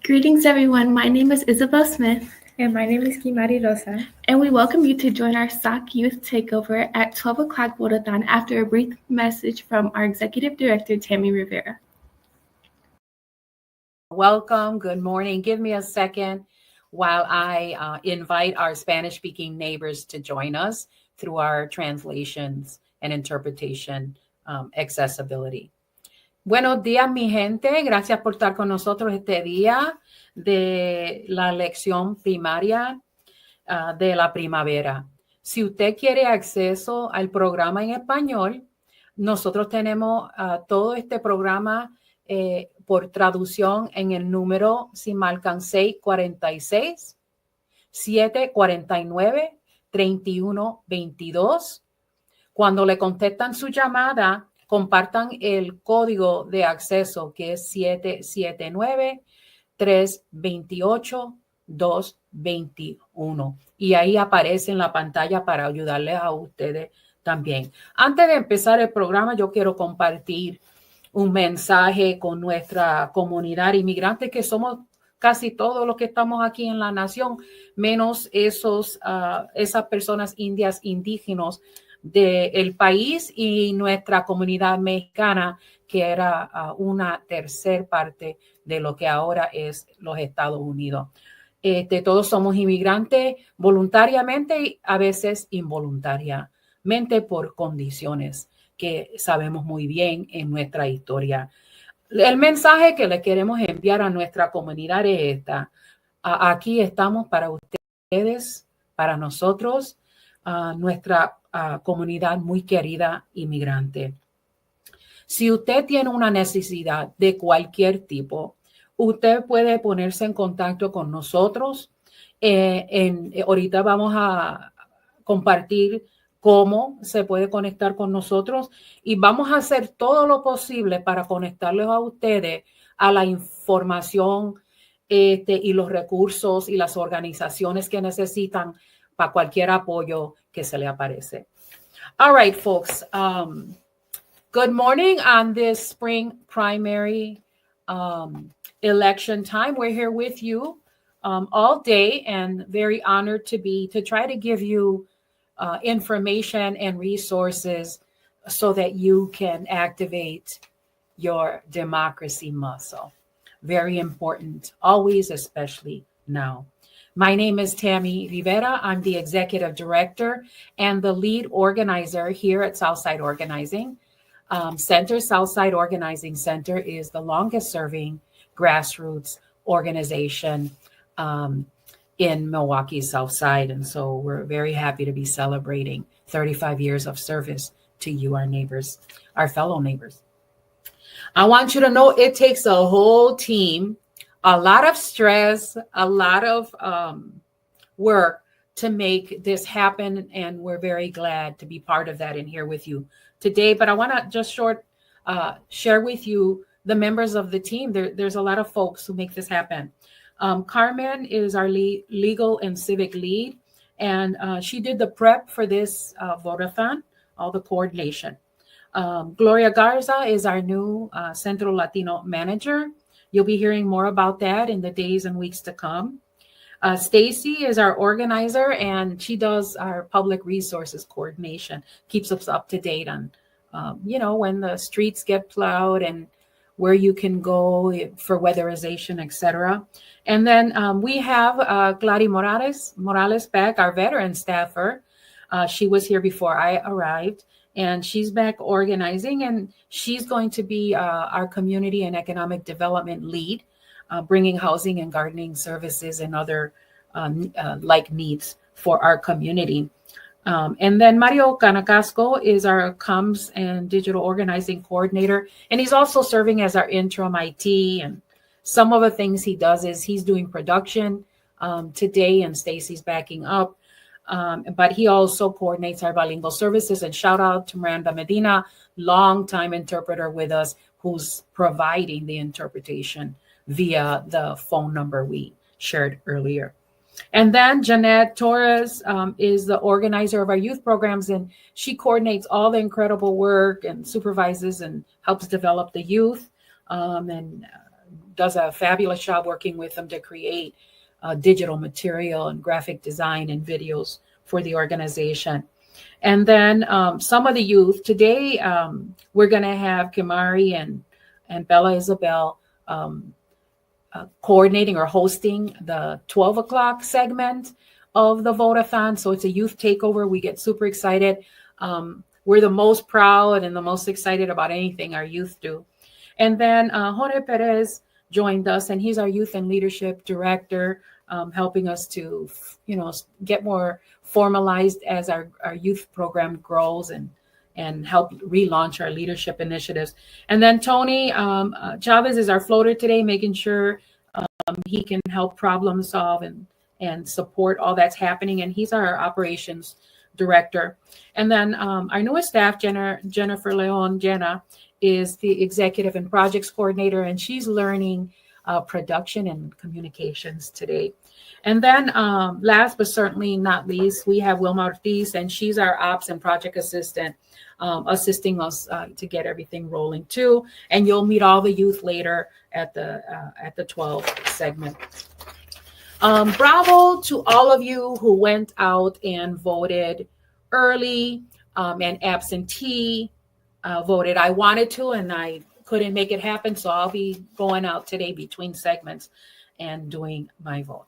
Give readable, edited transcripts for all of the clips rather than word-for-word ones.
Greetings, everyone. My name is Isabel Smith, And my name is Kimari Rosa. and we welcome you to join our SOC Youth Takeover at 12 o'clock Vote-a-Thon after a brief message from our Executive Director, Tammy Rivera. Welcome. Good morning. Give me a second while I invite our Spanish-speaking neighbors to join us through our translations and interpretation accessibility. Buenos días, mi gente. Gracias por estar con nosotros este día de la elección primaria de la primavera. Si usted quiere acceso al programa en español, nosotros tenemos todo este programa por traducción en el número, si marcan 646 749 3122. Cuando le contestan su llamada, compartan el código de acceso que es 779-328-221. Y ahí aparece en la pantalla para ayudarles a ustedes también. Antes de empezar el programa, yo quiero compartir un mensaje con nuestra comunidad inmigrante, que somos casi todos los que estamos aquí en la nación, menos esas personas indias indígenas del país y nuestra comunidad mexicana, que era una tercera parte de lo que ahora es los Estados Unidos. Todos somos inmigrantes voluntariamente y a veces involuntariamente por condiciones que sabemos muy bien en nuestra historia. El mensaje que le queremos enviar a nuestra comunidad es esta. Aquí estamos para ustedes, para nosotros, nuestra comunidad muy querida inmigrante. Si usted tiene una necesidad de cualquier tipo, usted puede ponerse en contacto con nosotros. Ahorita vamos a compartir cómo se puede conectar con nosotros y vamos a hacer todo lo posible para conectarles a ustedes a la información y los recursos y las organizaciones que necesitan para cualquier apoyo que se le aparece. All right, folks. Good morning on this spring primary election time. We're here with you all day and very honored to try to give you information and resources so that you can activate your democracy muscle. Very important, always, especially now. My name is Tammy Rivera. I'm the executive director and the lead organizer here at Southside Organizing Center. Southside Organizing Center is the longest serving grassroots organization in Milwaukee's South Side. And so we're very happy to be celebrating 35 years of service to you, our neighbors, our fellow neighbors. I want you to know it takes a whole team, a lot of stress, a lot of work to make this happen. And we're very glad to be part of that and here with you today. But I want to just share with you the members of the team. There's a lot of folks who make this happen. Carmen is our legal and civic lead, and she did the prep for this Vote-a-Thon, all the coordination. Gloria Garza is our new Centro Latino manager. You'll be hearing more about that in the days and weeks to come. Stacy is our organizer, and she does our public resources coordination, keeps us up to date on, when the streets get plowed and where you can go for weatherization, etc. And then we have Gladys Morales back, our veteran staffer. She was here before I arrived, and she's back organizing, and she's going to be our community and economic development lead, bringing housing and gardening services and other like needs for our community. And then Mario Canacasco is our comms and digital organizing coordinator, and he's also serving as our interim IT. And some of the things he does is he's doing production today, and Stacy's backing up. But he also coordinates our bilingual services. And shout out to Miranda Medina, longtime interpreter with us, who's providing the interpretation via the phone number we shared earlier. And then Jeanette Torres is the organizer of our youth programs, and she coordinates all the incredible work and supervises and helps develop the youth. And does a fabulous job working with them to create digital material and graphic design and videos for the organization. And then some of the youth today, we're going to have Kimari and Bella Isabel coordinating or hosting the 12 o'clock segment of the Vote-a-Thon. So it's a youth takeover. We get super excited. We're the most proud and the most excited about anything our youth do. And then Jorge Perez joined us, and he's our youth and leadership director, helping us to, get more formalized as our youth program grows and help relaunch our leadership initiatives. And then Tony Chavez is our floater today, making sure he can help problem solve and support all that's happening. And he's our operations director. And then our newest staff, Jennifer Leon, Jenna, is the executive and projects coordinator, and she's learning production and communications today. And then last but certainly not least, we have Wilma Ortiz, and she's our ops and project assistant, assisting us to get everything rolling too. And you'll meet all the youth later at the 12 segment. Bravo to all of you who went out and voted early and absentee voted. I wanted to, and I couldn't make it happen. So I'll be going out today between segments and doing my vote.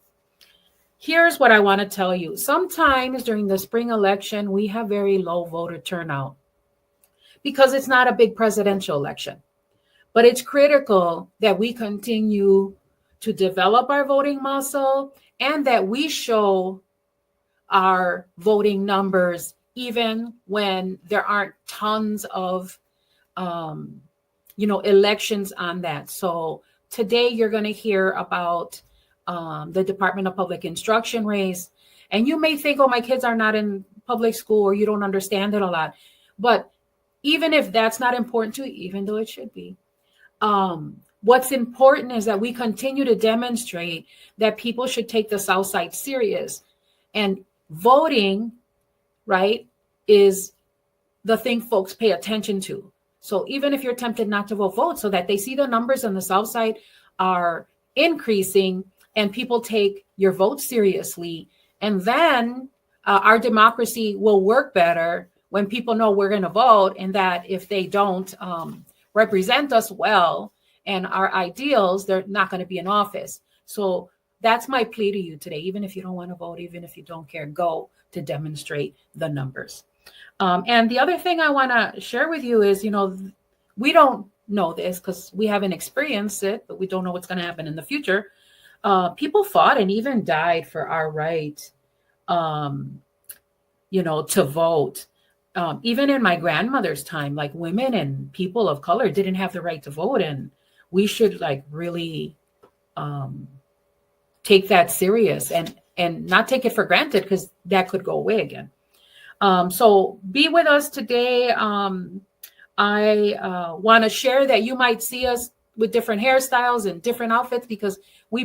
Here's what I want to tell you. Sometimes during the spring election, we have very low voter turnout because it's not a big presidential election. But it's critical that we continue to develop our voting muscle and that we show our voting numbers even when there aren't tons of elections on that. So today you're going to hear about the Department of Public Instruction race. And you may think, oh, my kids are not in public school, or you don't understand it a lot. But even if that's not important to you, even though it should be, what's important is that we continue to demonstrate that people should take the South Side serious. And voting, right, is the thing folks pay attention to. So even if you're tempted not to vote so that they see the numbers on the South Side are increasing and people take your vote seriously. And then our democracy will work better when people know we're going to vote, and that if they don't represent us well and our ideals, they're not going to be in office. So that's my plea to you today. Even if you don't want to vote, even if you don't care, go to demonstrate the numbers. And the other thing I want to share with you is, we don't know this because we haven't experienced it, but we don't know what's going to happen in the future. People fought and even died for our right, to vote. Even in my grandmother's time, like women and people of color didn't have the right to vote. And we should really take that serious and not take it for granted, because that could go away again. So be with us today. I want to share that you might see us with different hairstyles and different outfits because we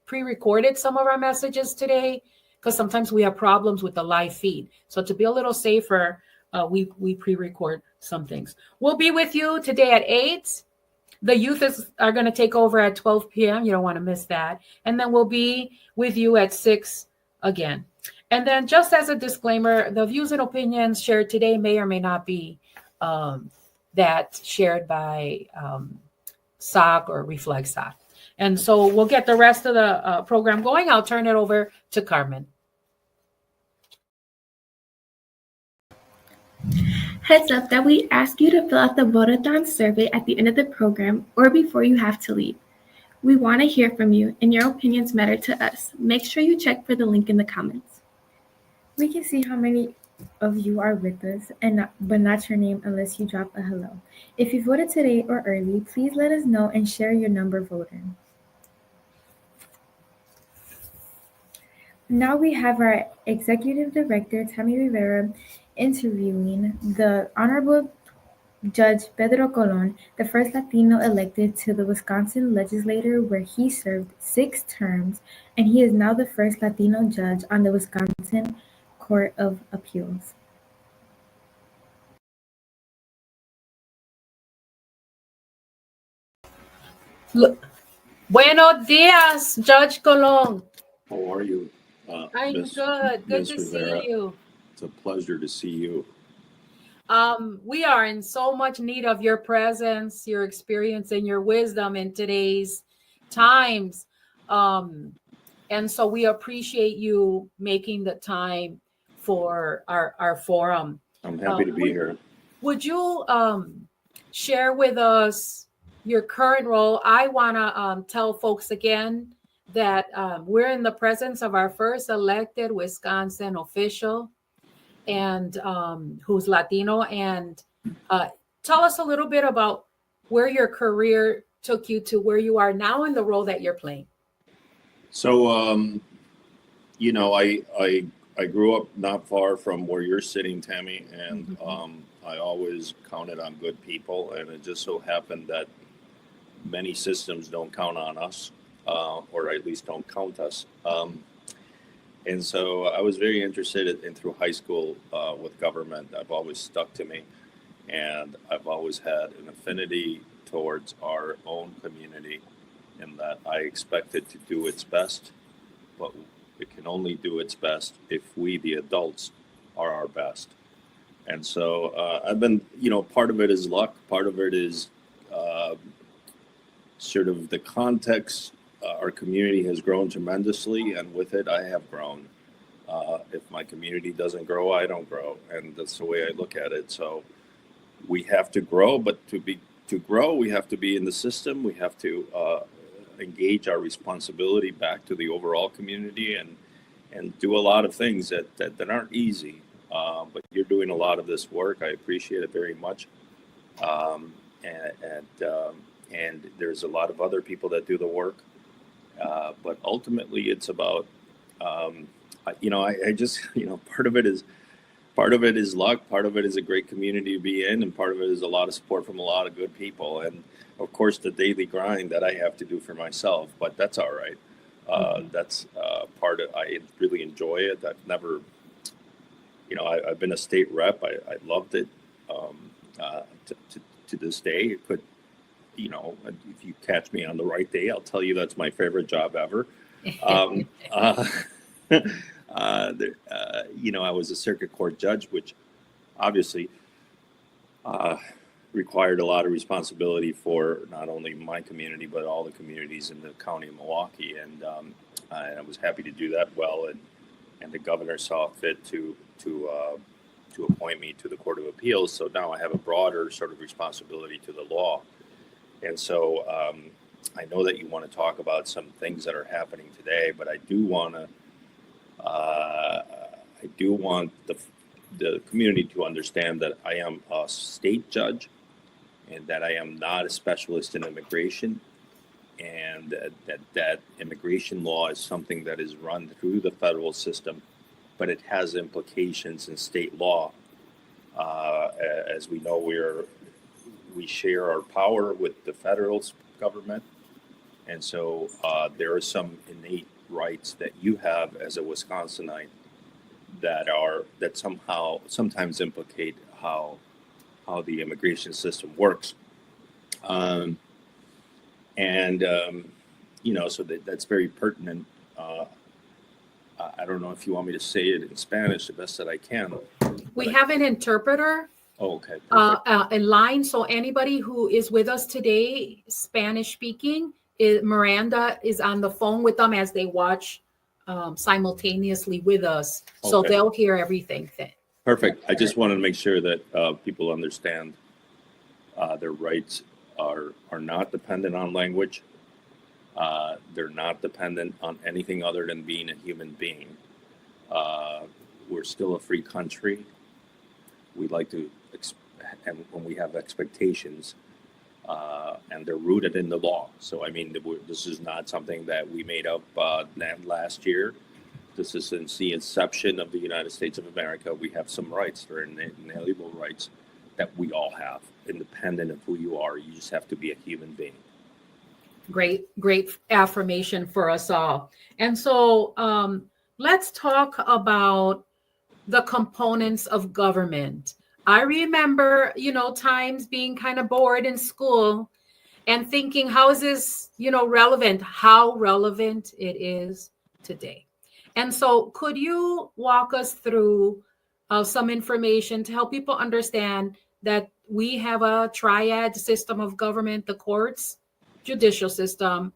pre-recorded some of our messages today, because sometimes we have problems with the live feed. So to be a little safer, we pre-record some things. We'll be with you today at 8. The youth are going to take over at 12 p.m. You don't want to miss that. And then we'll be with you at 6 again. And then just as a disclaimer, the views and opinions shared today may or may not be that shared by SOC or Reflect SOC. And so we'll get the rest of the program going. I'll turn it over to Carmen. Heads up that we ask you to fill out the Vote-a-Thon survey at the end of the program or before you have to leave. We want to hear from you, and your opinions matter to us. Make sure you check for the link in the comments. We can see how many of you are with us, but not your name unless you drop a hello. If you voted today or early, please let us know and share your number voted. Now we have our Executive Director, Tammy Rivera, interviewing the Honorable Judge Pedro Colon, the first Latino elected to the Wisconsin legislature, where he served 6 terms, and he is now the first Latino judge on the Wisconsin Court of Appeals. Buenos días, Judge Colon. How are you, I'm Miss good. Good Miss to Rivera? see you. It's a pleasure to see you. We are in so much need of your presence, your experience, and your wisdom in today's times. And so we appreciate you making the time for our forum. I'm happy to be here. Would you share with us your current role? I want to tell folks again that we're in the presence of our first elected Wisconsin official, and who's Latino. And tell us a little bit about where your career took you to where you are now and the role that you're playing. So, you know, I grew up not far from where you're sitting, Tammy, and I always counted on good people, and it just so happened that many systems don't count on us, or at least don't count us. And so I was very interested in through high school with government. I've always stuck to me, and I've always had an affinity towards our own community, in that I expect it to do its best, but it can only do its best if we, the adults, are our best. And so I've been, you know, part of it is luck, part of it is sort of the context. Our community has grown tremendously, and with it, I have grown. If my community doesn't grow, I don't grow, and that's the way I look at it. So we have to grow, but to grow, we have to be in the system. We have to engage our responsibility back to the overall community, and do a lot of things that aren't easy. But you're doing a lot of this work. I appreciate it very much. And there's a lot of other people that do the work. But ultimately, it's about, I just, part of it is luck. Part of it is a great community to be in, and part of it is a lot of support from a lot of good people, and of course the daily grind that I have to do for myself. But that's all right. That's part of. I really enjoy it. I've never, I've been a state rep. I loved it. To this day, it could. If you catch me on the right day, I'll tell you that's my favorite job ever. I was a circuit court judge, which obviously required a lot of responsibility for not only my community, but all the communities in the county of Milwaukee. And I was happy to do that well. And the governor saw fit to appoint me to the Court of Appeals. So now I have a broader sort of responsibility to the law. And so I know that you want to talk about some things that are happening today, but I do want the community to understand that I am a state judge, and that I am not a specialist in immigration, and that immigration law is something that is run through the federal system, but it has implications in state law. As we know, we share our power with the federal government. And so there are some innate rights that you have as a Wisconsinite that sometimes implicate how the immigration system works. So that's very pertinent. I don't know if you want me to say it in Spanish the best that I can. We have an interpreter. Oh, okay. A line. So anybody who is with us today, Spanish speaking, Miranda is on the phone with them as they watch simultaneously with us. So Okay. they'll hear everything. Perfect. I just wanted to make sure that people understand their rights are not dependent on language. They're not dependent on anything other than being a human being. We're still a free country. We like to, and when we have expectations, and they're rooted in the law. So, I mean, this is not something that we made up last year. This is since the inception of the United States of America. We have some rights. They're inalienable rights that we all have, independent of who you are. You just have to be a human being. Great affirmation for us all. And so let's talk about the components of government. I remember, times being kind of bored in school, and thinking, how is this, relevant? How relevant it is today. And so could you walk us through some information to help people understand that we have a triad system of government, the courts, judicial system,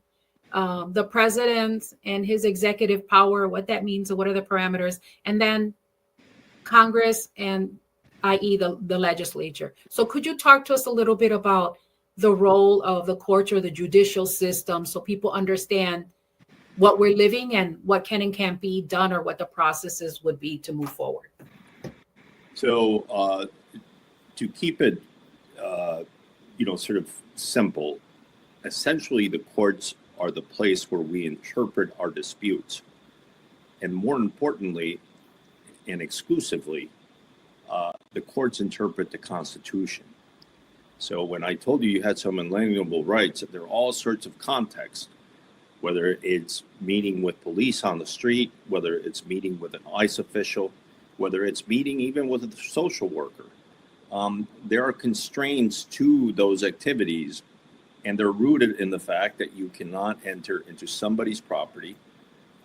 the president and his executive power, what that means, and what are the parameters, and then Congress and i.e. the legislature. So could you talk to us a little bit about the role of the courts or the judicial system so people understand what we're living and what can and can't be done, or what the processes would be to move forward? So to keep it, sort of simple, essentially the courts are the place where we interpret our disputes. And more importantly, and exclusively, the courts interpret the Constitution. So when I told you had some inalienable rights, there are all sorts of contexts, whether it's meeting with police on the street, whether it's meeting with an ICE official, whether it's meeting even with a social worker. There are constraints to those activities, and they're rooted in the fact that you cannot enter into somebody's property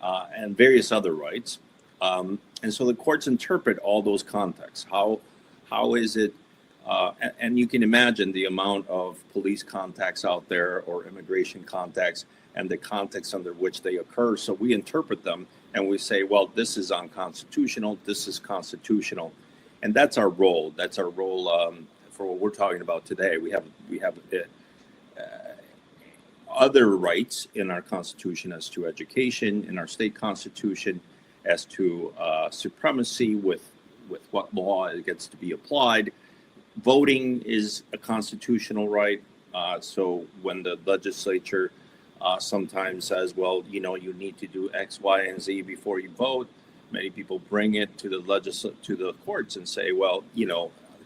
and various other rights. And so the courts interpret all those contexts. How is it, and you can imagine the amount of police contacts out there or immigration contacts and the context under which they occur. So we interpret them and we say, well, this is unconstitutional, this is constitutional. And that's our role. That's our role for what we're talking about today. We have other rights in our Constitution as to education, in our state Constitution, as to supremacy with what law gets to be applied. Voting is a constitutional right. So when the legislature sometimes says, well, you need to do X, Y, and Z before you vote, many people bring it to the courts and say, well,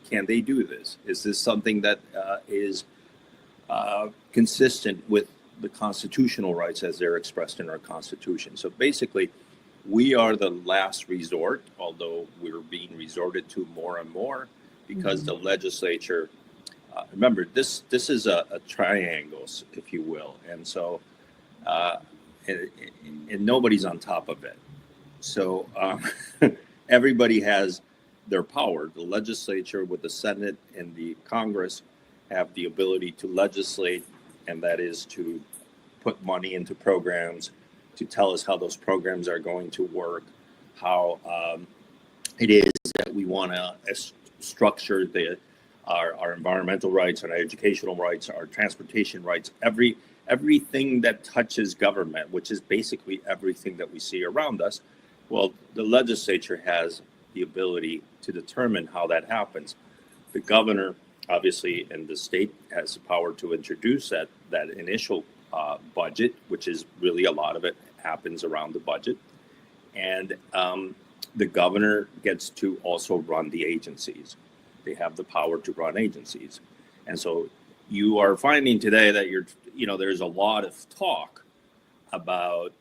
can they do this? Is this something that is consistent with the constitutional rights as they're expressed in our Constitution? So basically, we are the last resort, although we're being resorted to more and more because the legislature, remember, this is a triangle, if you will. And so, and nobody's on top of it. So everybody has their power. The legislature with the Senate and the Congress have the ability to legislate, and that is to put money into programs, to tell us how those programs are going to work, how it is that we want to structure our environmental rights, our educational rights, our transportation rights, everything that touches government, which is basically everything that we see around us. Well, the legislature has the ability to determine how that happens. The governor, obviously, and the state has the power to introduce that initial budget, which is really a lot of it happens around the budget. And the governor gets to also run the agencies. They have the power to run agencies. And so you are finding today that there's a lot of talk about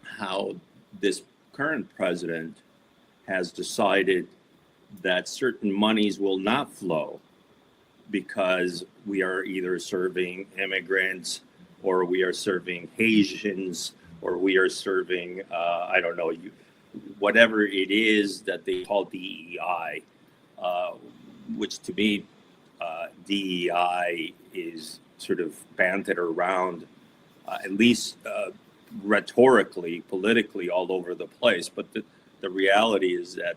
how this current president has decided that certain monies will not flow because we are either serving immigrants or we are serving Haitians or we are serving, whatever it is that they call DEI, which to me, DEI is sort of bandied around, at least rhetorically, politically, all over the place. But the reality is that,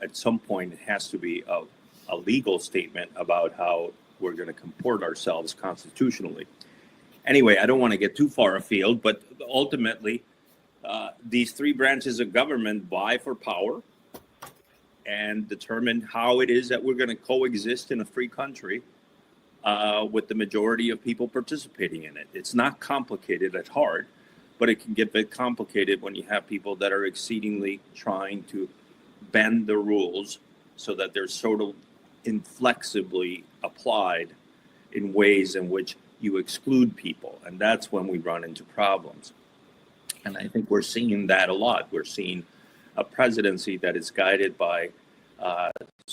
at some point it has to be a legal statement about how we're going to comport ourselves constitutionally. Anyway, I don't want to get too far afield, but ultimately, these three branches of government vie for power and determine how it is that we're going to coexist in a free country with the majority of people participating in it. It's not complicated at heart, but it can get a bit complicated when you have people that are exceedingly trying to bend the rules so that they're sort of inflexibly applied in ways in which you exclude people. And that's when we run into problems. And I think we're seeing that a lot. We're seeing a presidency that is guided by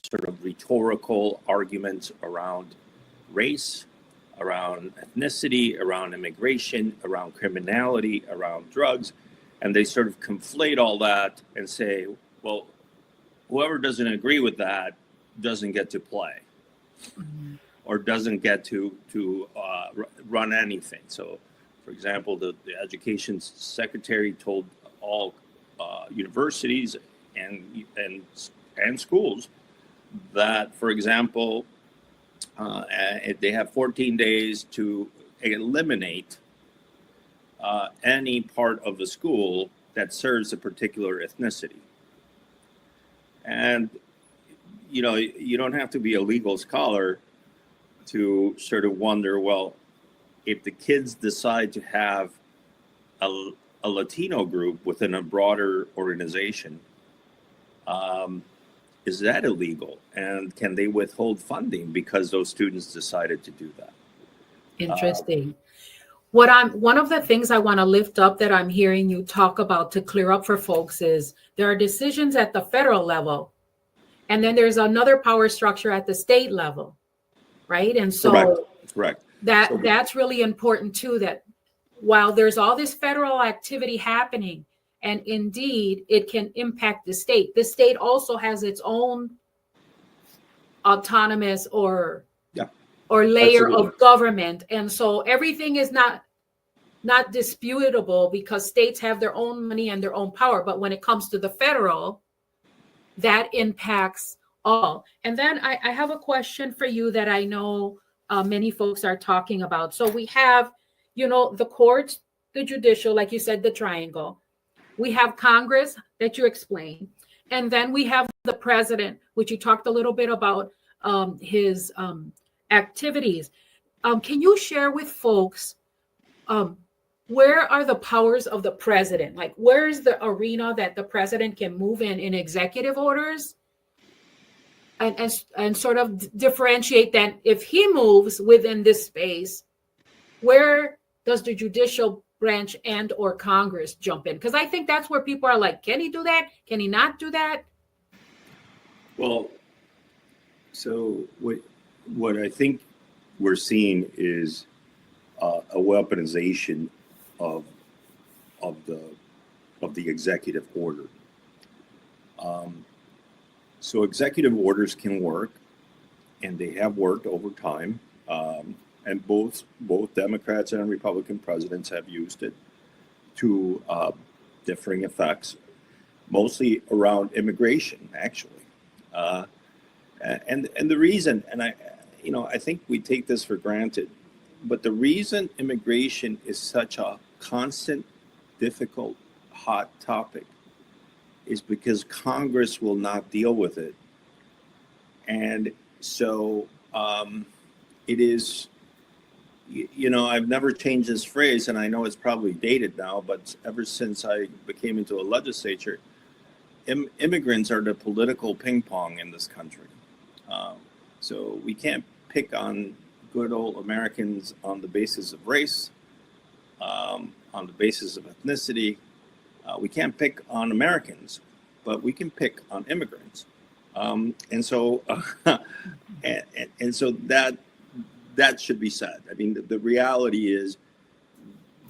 sort of rhetorical arguments around race, around ethnicity, around immigration, around criminality, around drugs. And they sort of conflate all that and say, well, whoever doesn't agree with that doesn't get to play or doesn't get to run anything. So, for example, the education secretary told all universities and schools that, for example, they have 14 days to eliminate any part of the school that serves a particular ethnicity. And, you know, you don't have to be a legal scholar to sort of wonder, well, if the kids decide to have a Latino group within a broader organization, is that illegal? And can they withhold funding because those students decided to do that? Interesting. One of the things I want to lift up that I'm hearing you talk about to clear up for folks is there are decisions at the federal level, and then there's another power structure at the state level, right? And so Correct. That's really important too, that while there's all this federal activity happening, and indeed it can impact the state also has its own autonomous or layer of government. And so everything is not disputable because states have their own money and their own power. But when it comes to the federal, that impacts all. And then I have a question for you that I know many folks are talking about. So we have, the courts, the judicial, like you said, the triangle. We have Congress that you explained. And then we have the president, which you talked a little bit about his activities. Can you share with folks where are the powers of the president? Like, where is the arena that the president can move in executive orders? And sort of differentiate that if he moves within this space, where does the judicial branch and or Congress jump in? Because I think that's where people are like, can he do that? Can he not do that? Well, so what I think we're seeing is a weaponization of the executive order. So executive orders can work, and they have worked over time. And both Democrats and Republican presidents have used it to differing effects, mostly around immigration, actually. And the reason, and I think we take this for granted, but the reason immigration is such a constant, difficult, hot topic is because Congress will not deal with it. And so it is, I've never changed this phrase, and I know it's probably dated now, but ever since I became into a legislature, immigrants are the political ping pong in this country. So we can't pick on good old Americans on the basis of race, on the basis of ethnicity. We can't pick on Americans, but we can pick on immigrants. And so that should be said. I mean, the reality is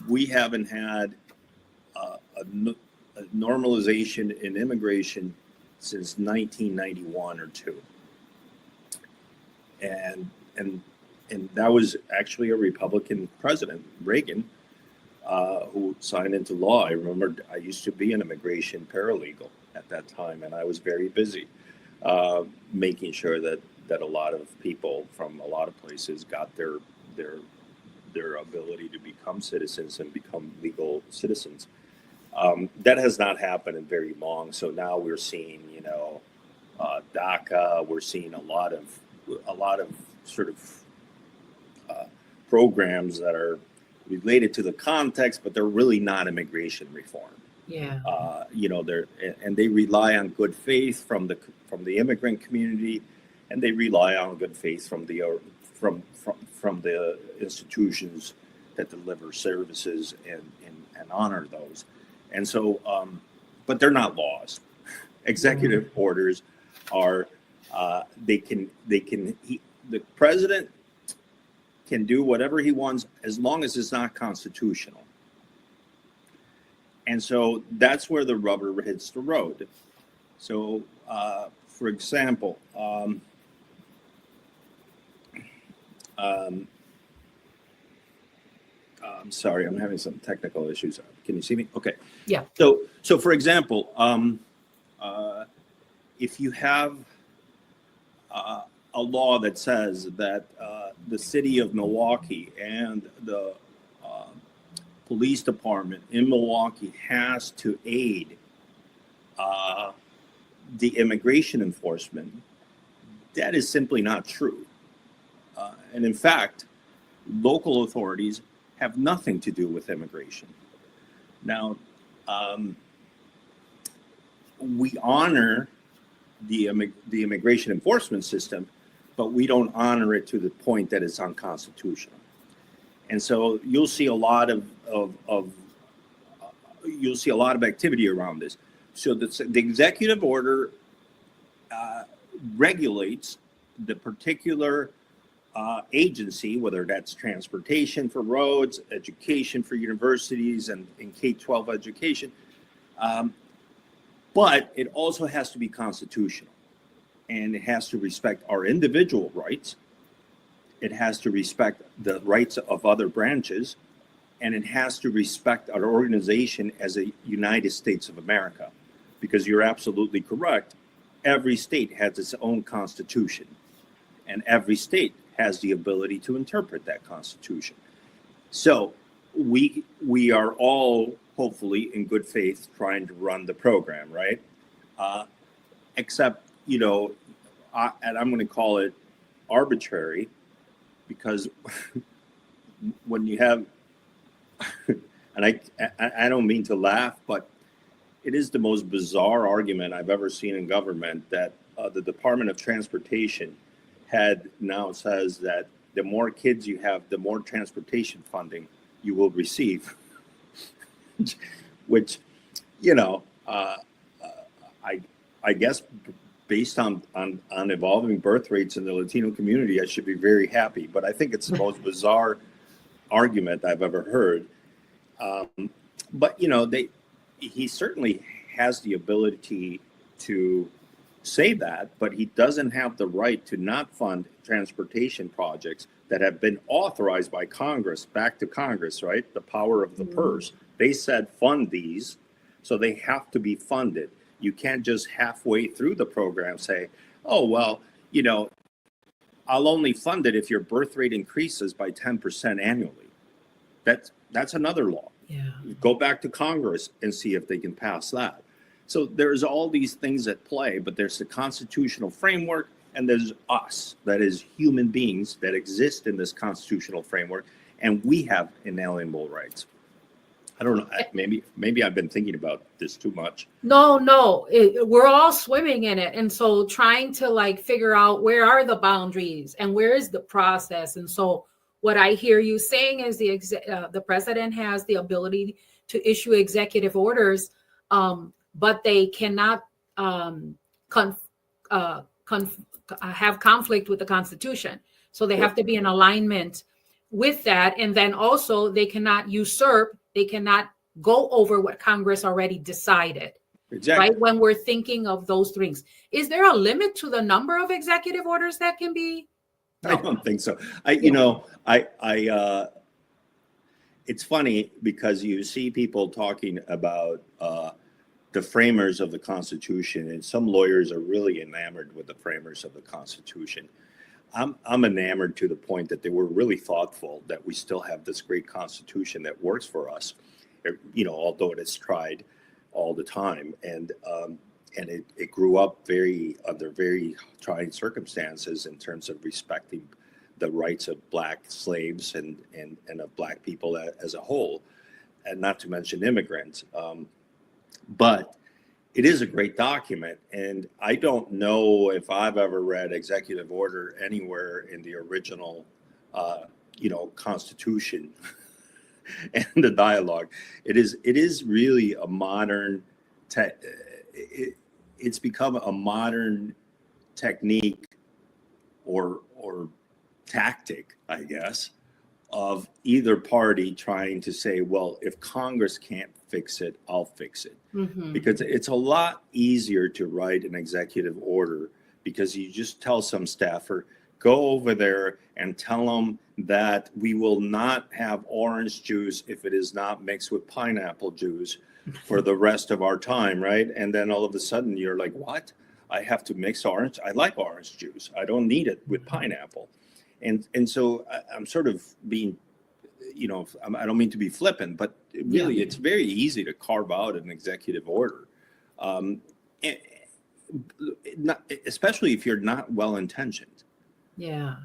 we haven't had a normalization in immigration since 1991 or two. And that was actually a Republican president, Reagan, who signed into law. I remember I used to be an immigration paralegal at that time, and I was very busy making sure that a lot of people from a lot of places got their ability to become citizens and become legal citizens. That has not happened in very long. So now we're seeing, DACA. We're seeing a lot of sort of programs that are related to the context, but they're really not immigration reform. Yeah. They rely on good faith from the immigrant community, and they rely on good faith from the institutions that deliver services and honor those. And so, but they're not laws. Executive orders are the president can do whatever he wants as long as it's not constitutional. And so that's where the rubber hits the road. So, for example, I'm sorry, I'm having some technical issues. Can you see me? Okay. Yeah. So for example, if you have a law that says that the city of Milwaukee and the police department in Milwaukee has to aid the immigration enforcement, that is simply not true. And in fact, local authorities have nothing to do with immigration. Now, we honor the immigration enforcement system, but we don't honor it to the point that it's unconstitutional. And so you'll see a lot of activity around this. So the executive order regulates the particular agency, whether that's transportation for roads, education for universities, and in K-12 education. But it also has to be constitutional, and it has to respect our individual rights. It has to respect the rights of other branches, and it has to respect our organization as a United States of America, because you're absolutely correct. Every state has its own constitution, and every state has the ability to interpret that constitution. So we are all hopefully in good faith trying to run the program, right? Except, and I'm going to call it arbitrary, because when you have, and I don't mean to laugh, but it is the most bizarre argument I've ever seen in government that the Department of Transportation now says that the more kids you have, the more transportation funding you will receive. Which, I guess based on evolving birth rates in the Latino community, I should be very happy. But I think it's the most bizarre argument I've ever heard. But he certainly has the ability to say that, but he doesn't have the right to not fund transportation projects that have been authorized by Congress, back to Congress, right? The power of the purse. They said fund these, so they have to be funded. You can't just halfway through the program say, oh, well, I'll only fund it if your birth rate increases by 10% annually. That's another law. Yeah. Go back to Congress and see if they can pass that. So there's all these things at play, but there's the constitutional framework, and there's us, that is human beings that exist in this constitutional framework, and we have inalienable rights. I don't know, maybe I've been thinking about this too much. No, we're all swimming in it. And so trying to figure out where are the boundaries and where is the process. And so what I hear you saying is the president has the ability to issue executive orders, but they cannot have conflict with the Constitution. So they have to be in alignment with that. And then also they cannot usurp, they cannot go over what Congress already decided. Exactly. Right? When we're thinking of those things. Is there a limit to the number of executive orders that can be? No. I don't think so. It's funny because you see people talking about the framers of the Constitution, and some lawyers are really enamored with the framers of the Constitution. I'm enamored to the point that they were really thoughtful that we still have this great Constitution that works for us, although it is tried all the time. And it grew up under very trying circumstances in terms of respecting the rights of Black slaves and of Black people as a whole, and not to mention immigrants. But it is a great document, and I don't know if I've ever read executive order anywhere in the original, Constitution and the dialogue. It is really a modern. It's become a modern technique or tactic, I guess, of either party trying to say, well, if Congress can't fix it, I'll fix it. Mhm. Because it's a lot easier to write an executive order because you just tell some staffer, go over there and tell them that we will not have orange juice if it is not mixed with pineapple juice for the rest of our time, right? And then all of a sudden you're like, what? I have to mix orange? I like orange juice. I don't need it with pineapple. And so I'm sort of being, I don't mean to be flippant, but really it's very easy to carve out an executive order. Especially if you're not well-intentioned. Yeah.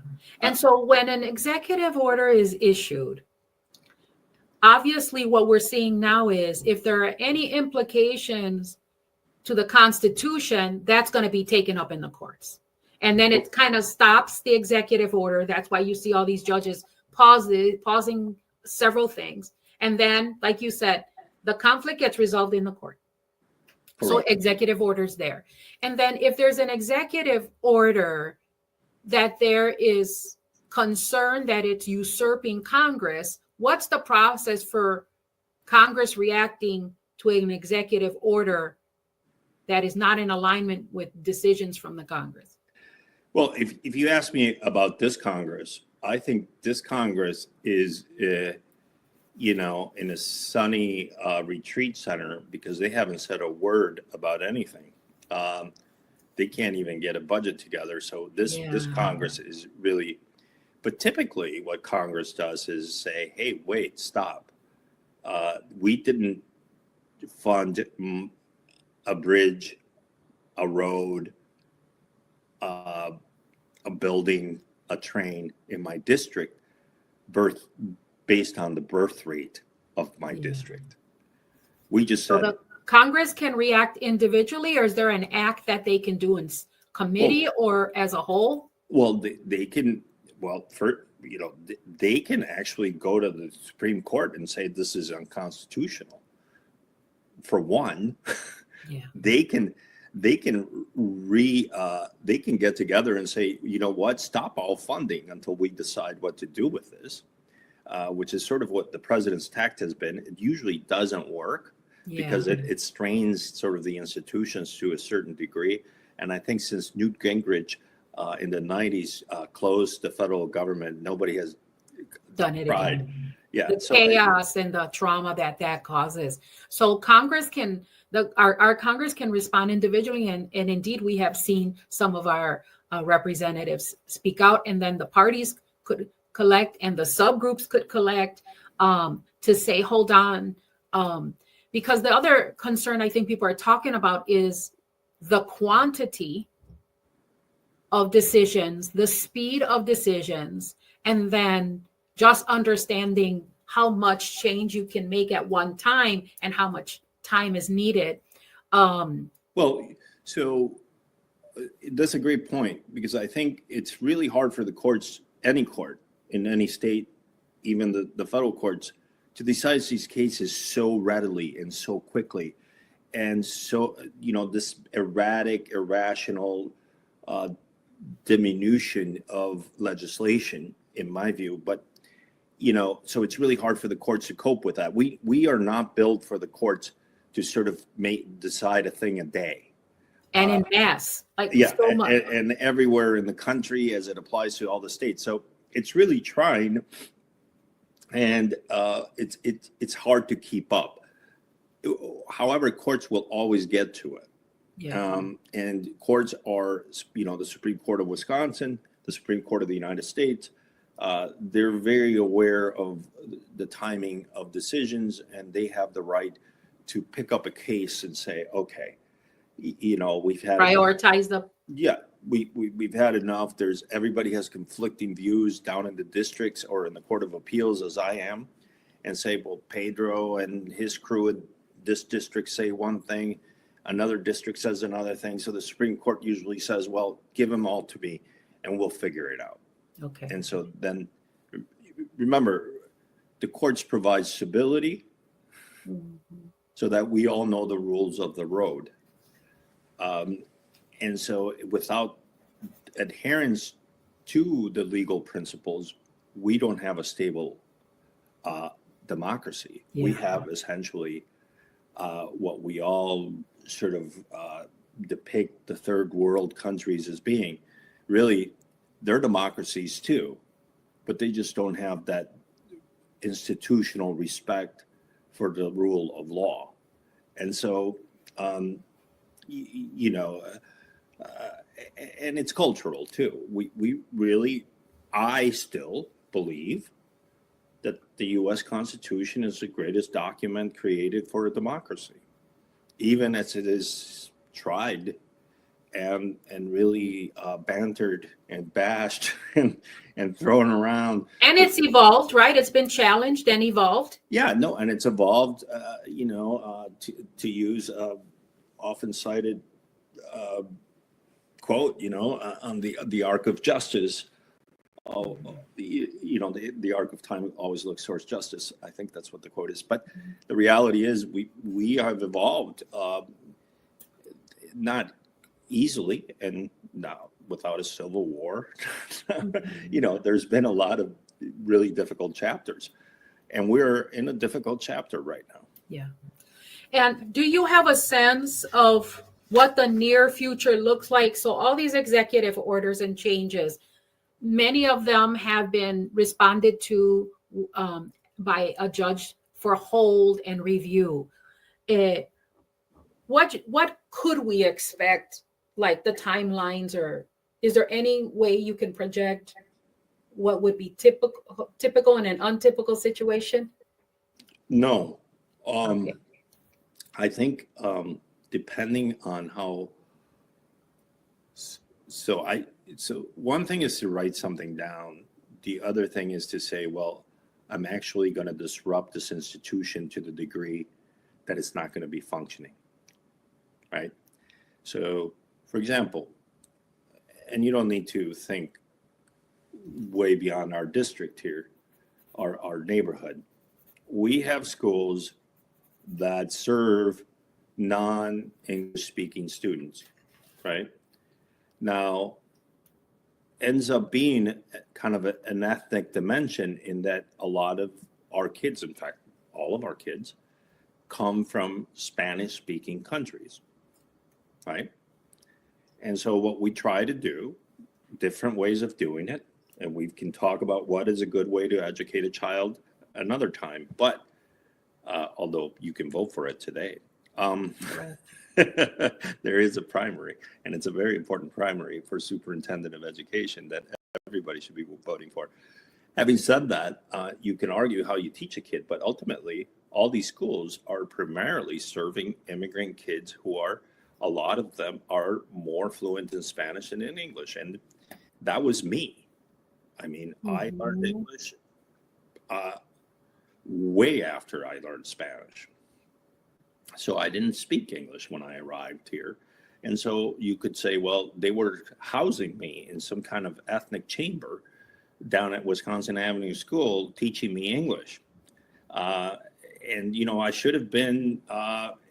And so when an executive order is issued, obviously what we're seeing now is if there are any implications to the Constitution, that's going to be taken up in the courts. And then it kind of stops the executive order. That's why you see all these judges pausing several things. And then, like you said, the conflict gets resolved in the court. So executive orders there. And then if there's an executive order that there is concern that it's usurping Congress, what's the process for Congress reacting to an executive order that is not in alignment with decisions from the Congress? Well, if you ask me about this Congress, I think this Congress is, in a sunny retreat center because they haven't said a word about anything. They can't even get a budget together. So this Congress is really, but typically what Congress does is say, hey, wait, stop. We didn't fund a bridge, a road, a building, a train in my district based on the birth rate of my district. We just said, the Congress can react individually, or is there an act that they can do in committee or as a whole? Well, they can, they can actually go to the Supreme Court and say this is unconstitutional. For one, they can get together and say, you know what, stop all funding until we decide what to do with this, which is sort of what the president's tact has been. It usually doesn't work because it strains sort of the institutions to a certain degree. And I think since Newt Gingrich in the 90s closed the federal government, nobody has done it again. Yeah, the chaos and the trauma that causes. So Congress our Congress can respond individually, and indeed we have seen some of our representatives speak out, and then the parties could collect and the subgroups could collect to say, hold on, because the other concern I think people are talking about is the quantity of decisions, the speed of decisions, and then just understanding how much change you can make at one time and how much time is needed. Well, so that's a great point, because I think it's really hard for the courts, any court in any state, even the federal courts, to decide these cases so readily and so quickly. And so, this erratic, irrational diminution of legislation, in my view. But so it's really hard for the courts to cope with that. We are not built for the courts to sort of decide a thing a day. And in mass, so much. And everywhere in the country as it applies to all the states. So it's really trying, and it's hard to keep up. However, courts will always get to it. Yeah. And courts are, the Supreme Court of Wisconsin, the Supreme Court of the United States, they're very aware of the timing of decisions, and they have the right to pick up a case and say, okay, we've had prioritize them. Yeah, we've had enough. Everybody has conflicting views down in the districts or in the Court of Appeals, as I am, and say, well, Pedro and his crew in this district say one thing, another district says another thing. So the Supreme Court usually says, well, give them all to me and we'll figure it out. Okay. And so then, remember, the courts provide stability so that we all know the rules of the road. And so without adherence to the legal principles, we don't have a stable democracy. We Yeah. have essentially what we all sort of depict the third world countries as being. Really, they're democracies too, but they just don't have that institutional respect for the rule of law. And so, you know, and it's cultural too. We really, I still believe that the U.S. Constitution is the greatest document created for a democracy, even as it is tried and really bantered and bashed and thrown around. And it's evolved, right? It's been challenged and evolved. Yeah, no, and it's evolved. To use often cited quote, on the arc of justice. Oh, the arc of time always looks towards justice. I think that's what the quote is. But the reality is, we have evolved, not easily, and not without a civil war. There's been a lot of really difficult chapters, and we're in a difficult chapter right now. Yeah. And do you have a sense of what the near future looks like? So all these executive orders and changes, many of them have been responded to by a judge for hold and review. What could we expect, like the timelines, or is there any way you can project what would be typical in an untypical situation? No. Okay. I think depending on how, so one thing is to write something down. The other thing is to say, well, I'm actually going to disrupt this institution to the degree that it's not going to be functioning, right? So, for example, and you don't need to think way beyond our district here, our neighborhood. We have schools that serve non-English speaking students, right? Now, ends up being kind of an ethnic dimension in that a lot of our kids, in fact, all of our kids, come from Spanish-speaking countries, right? And so what we try to do, different ways of doing it, and we can talk about what is a good way to educate a child another time, but although you can vote for it today. There is a primary, and it's a very important primary for superintendent of education that everybody should be voting for. Having said that, you can argue how you teach a kid, but ultimately, all these schools are primarily serving immigrant kids who are, a lot of them are more fluent in Spanish than in English. And that was me. I mean, I learned English way after I learned Spanish. So I didn't speak English when I arrived here. And so you could say, well, they were housing me in some kind of ethnic chamber down at Wisconsin Avenue School, teaching me English. And, I should have been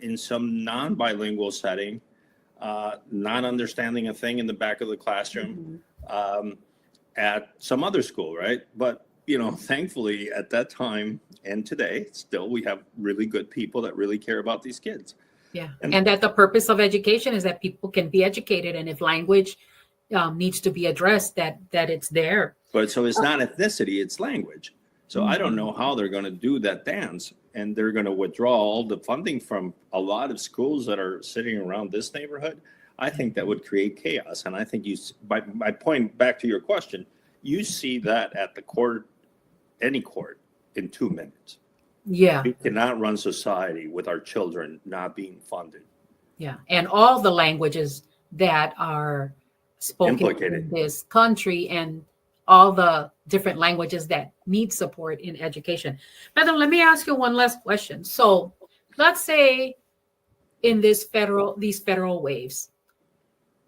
in some non-bilingual setting, not understanding a thing in the back of the classroom at some other school, right? But, thankfully at that time and today, still, we have really good people that really care about these kids. Yeah. And that the purpose of education is that people can be educated. And if language needs to be addressed, that it's there. But so it's not ethnicity, it's language. So I don't know how they're going to do that dance, and they're going to withdraw all the funding from a lot of schools that are sitting around this neighborhood. I think that would create chaos. And I think my point back to your question, you see that at the court, any court, in 2 minutes. Yeah. We cannot run society with our children not being funded. Yeah. And all the languages that are spoken in this country, and all the different languages that need support in education. Pedro, let me ask you one last question. So let's say in these federal waves,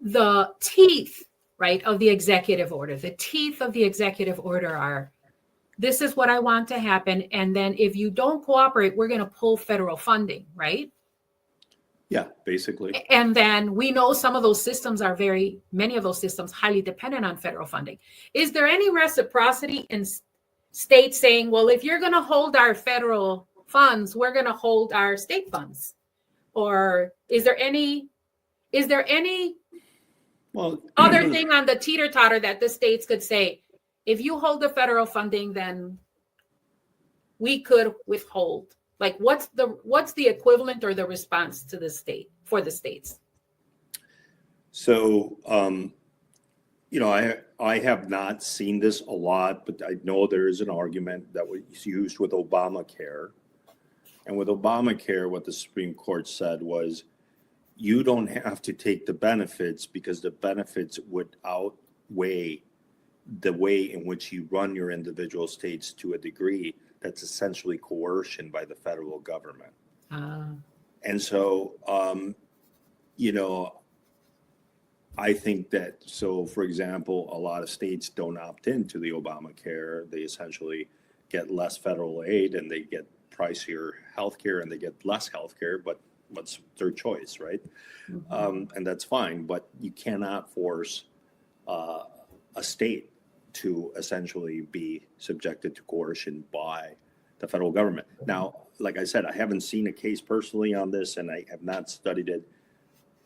the teeth, right, of the executive order, are, this is what I want to happen. And then if you don't cooperate, we're going to pull federal funding, right? Yeah, basically. And then we know some of those systems many of those systems highly dependent on federal funding. Is there any reciprocity states saying, well, if you're going to hold our federal funds, we're going to hold our state funds? Or is there any Well, other thing on the teeter-totter that the states could say, if you hold the federal funding, then we could withhold? Like, what's the equivalent or the response to the state for the states? so, I have not seen this a lot, but I know there is an argument that was used with Obamacare. And with Obamacare, what the Supreme Court said was, you don't have to take the benefits because the benefits would outweigh the way in which you run your individual states to a degree that's essentially coercion by the federal government. And so, I think that, so for example, a lot of states don't opt into the Obamacare. They essentially get less federal aid and they get pricier healthcare and they get less healthcare, but what's their choice, right? And that's fine, but you cannot force a state to essentially be subjected to coercion by the federal government. Now, like I said, I haven't seen a case personally on this and I have not studied it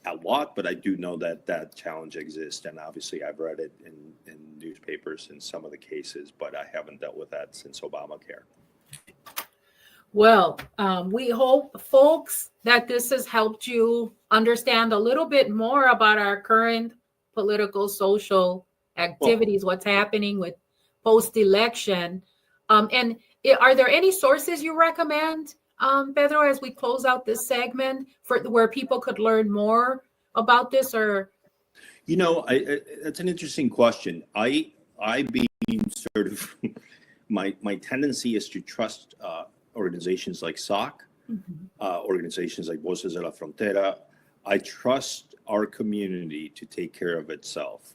a lot, but I do know that that challenge exists. And obviously I've read it in newspapers in some of the cases, but I haven't dealt with that since Obamacare. Well, we hope, folks, that this has helped you understand a little bit more about our current political, social activities, what's happening with post-election. And are there any sources you recommend, Pedro, as we close out this segment, for where people could learn more about this? Or, that's an interesting question. I being sort of my tendency is to trust organizations like SOC, organizations like Voces de la Frontera. I trust our community to take care of itself.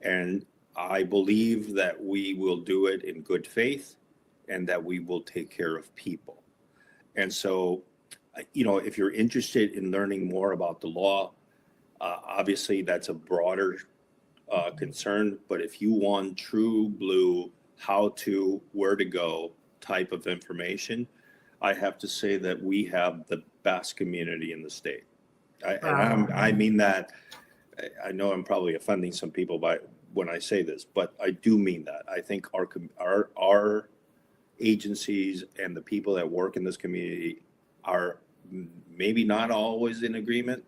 And I believe that we will do it in good faith and that we will take care of people. And so, if you're interested in learning more about the law, obviously that's a broader concern. But if you want true blue, how to, where to go type of information, I have to say that we have the best community in the state. I mean that. I know I'm probably offending some people when I say this, but I do mean that. I think our agencies and the people that work in this community are maybe not always in agreement,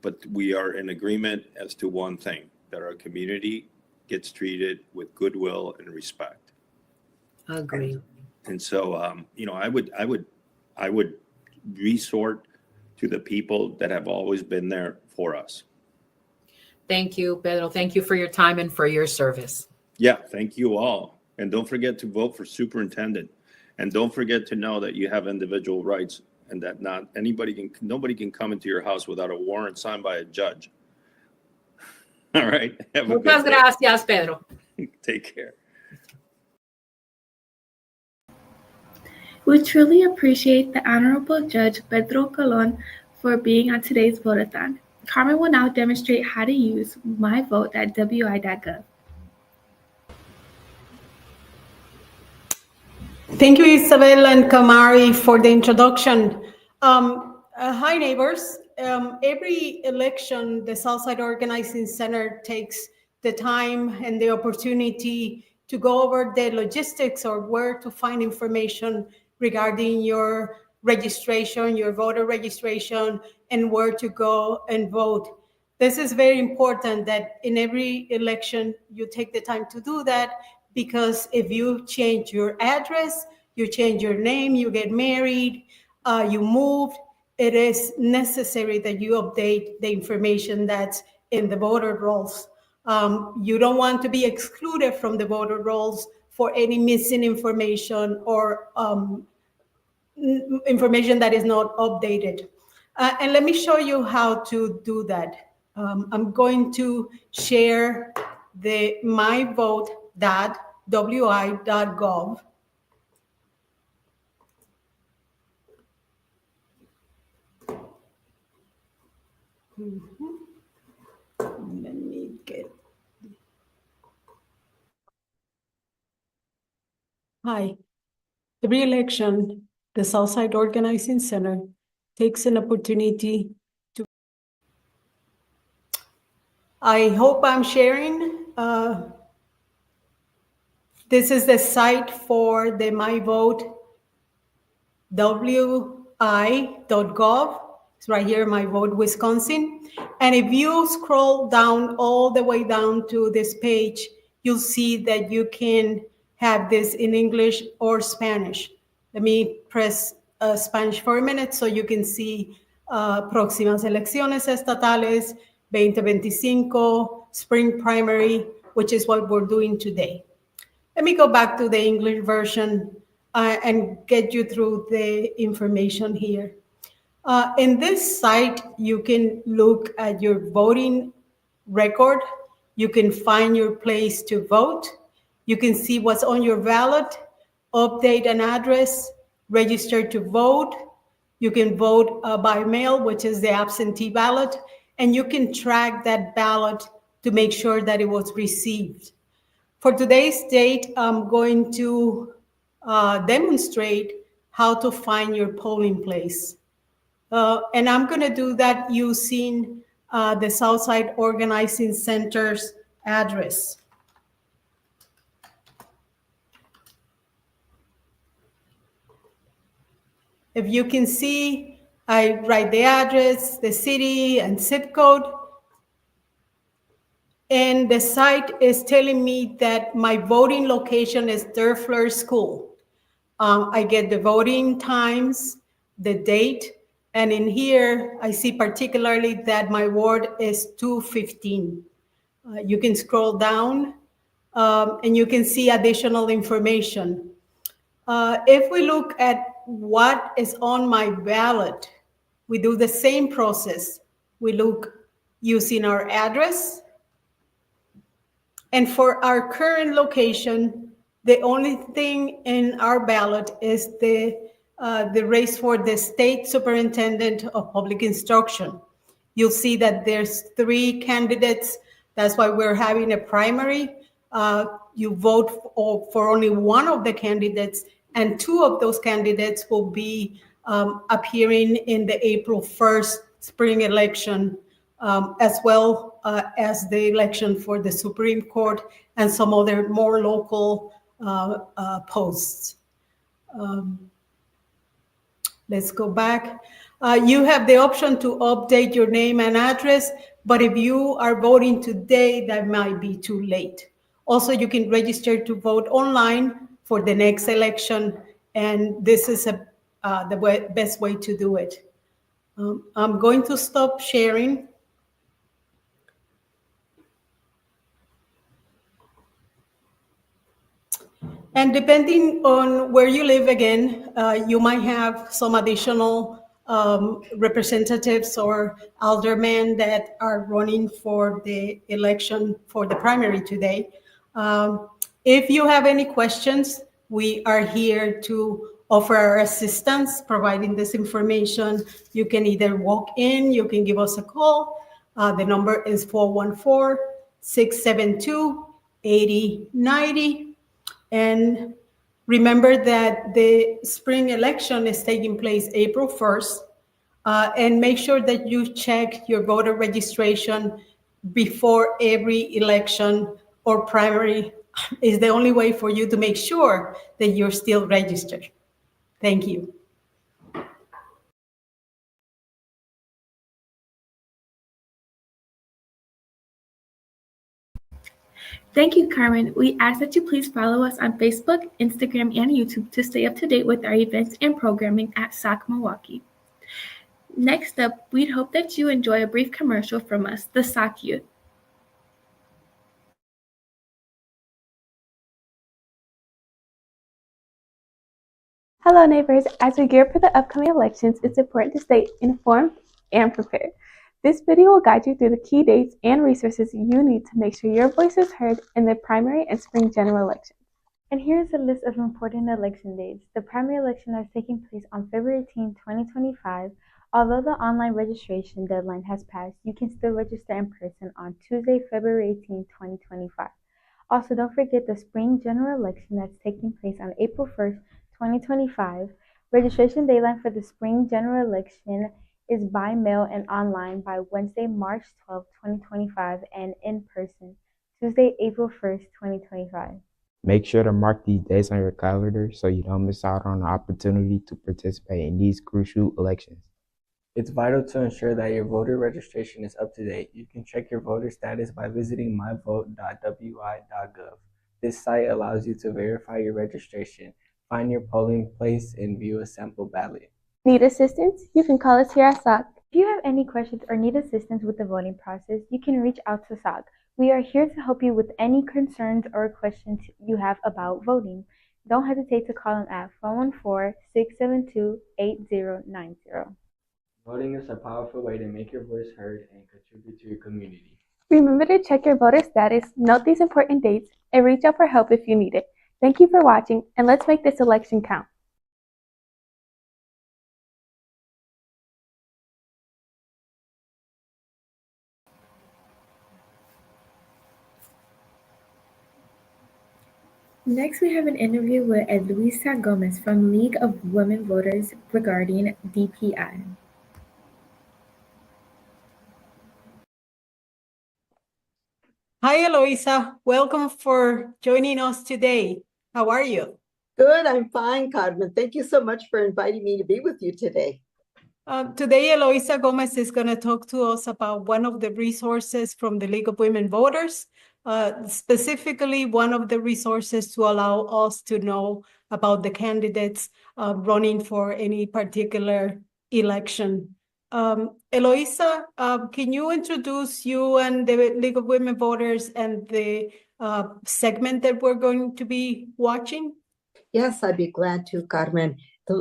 but we are in agreement as to one thing, that our community gets treated with goodwill and respect. agree. And so, I would resort to the people that have always been there for us. Thank you, Pedro. Thank you for your time and for your service. Yeah, thank you all. And don't forget to vote for superintendent. And don't forget to know that you have individual rights and that nobody can come into your house without a warrant signed by a judge. All right. Muchas gracias, Pedro. Take care. We truly appreciate the Honorable Judge Pedro Colon for being on today's Vote-a-Thon. Carmen will now demonstrate how to use myvote.wi.gov. Thank you, Isabel and Kamari, for the introduction. Hi, neighbors. Every election, the Southside Organizing Center takes the time and the opportunity to go over the logistics or where to find information regarding your registration, your voter registration, and where to go and vote. This is very important that in every election you take the time to do that, because if you change your address, you change your name, you get married, you moved, it is necessary that you update the information that's in the voter rolls. You don't want to be excluded from the voter rolls for any missing information or information that is not updated. And let me show you how to do that. I'm going to share the myvote.wi.gov. Let me get. Hi. Every election, the Southside Organizing Center takes an opportunity to. I hope I'm sharing. This is the site for the My Vote wi.gov. It's right here, My Vote Wisconsin. And if you scroll down all the way down to this page, you'll see that you can have this in English or Spanish. Let me press Spanish for a minute so you can see próximas elecciones estatales 2025, spring primary, which is what we're doing today. Let me go back to the English version and get you through the information here. In this site, you can look at your voting record. You can find your place to vote. You can see what's on your ballot, update an address, register to vote. You can vote by mail, which is the absentee ballot, and you can track that ballot to make sure that it was received. For today's date, I'm going to demonstrate how to find your polling place. And I'm going to do that using the Southside Organizing Center's address. If you can see, I write the address, the city, and zip code. And the site is telling me that my voting location is Durfler School. I get the voting times, the date, and in here, I see particularly that my ward is 215. You can scroll down and you can see additional information. If we look at what is on my ballot, we do the same process. We look using our address. And for our current location, the only thing in our ballot is the race for the state superintendent of public instruction. You'll see that there's 3 candidates. That's why we're having a primary. You vote for only one of the candidates, and 2 of those candidates will be appearing in the April 1st spring election, as well as the election for the Supreme Court and some other more local posts. Let's go back. You have the option to update your name and address, but if you are voting today, that might be too late. Also, you can register to vote online for the next election, and this is the best way to do it. I'm going to stop sharing. And depending on where you live, again, you might have some additional representatives or aldermen that are running for the election for the primary today. If you have any questions, we are here to offer our assistance, providing this information. You can either walk in, you can give us a call. The number is 414-672-8090. And remember that the spring election is taking place April 1st. And make sure that you check your voter registration before every election or primary is the only way for you to make sure that you're still registered. Thank you. Thank you, Carmen. We ask that you please follow us on Facebook, Instagram, and YouTube to stay up to date with our events and programming at SOC Milwaukee. Next up, we'd hope that you enjoy a brief commercial from us, the SOC Youth. Hello, neighbors. As we gear up for the upcoming elections, it's important to stay informed and prepared. This video will guide you through the key dates and resources you need to make sure your voice is heard in the primary and spring general elections. And here's a list of important election dates. The primary election is taking place on February 18, 2025. Although the online registration deadline has passed, you can still register in person on Tuesday, February 18, 2025. Also, don't forget the spring general election that's taking place on April 1st, 2025. Registration deadline for the spring general election is by mail and online by Wednesday, March 12, 2025, and in person, Tuesday, April 1st, 2025. Make sure to mark these dates on your calendar so you don't miss out on the opportunity to participate in these crucial elections. It's vital to ensure that your voter registration is up to date. You can check your voter status by visiting myvote.wi.gov. This site allows you to verify your registration, find your polling place, and view a sample ballot. Need assistance? You can call us here at SOC. If you have any questions or need assistance with the voting process, you can reach out to SOC. We are here to help you with any concerns or questions you have about voting. Don't hesitate to call them at 414-672-8090. Voting is a powerful way to make your voice heard and contribute to your community. Remember to check your voter status, note these important dates, and reach out for help if you need it. Thank you for watching, and let's make this election count. Next, we have an interview with Eloisa Gomez from League of Women Voters regarding DPI. Hi, Eloisa. Welcome for joining us today. How are you? Good, I'm fine, Carmen. Thank you so much for inviting me to be with you today. Today, Eloisa Gomez is going to talk to us about one of the resources from the League of Women Voters, specifically one of the resources to allow us to know about the candidates running for any particular election. Eloisa, can you introduce you and the League of Women Voters and the segment that we're going to be watching? Yes, I'd be glad to, Carmen.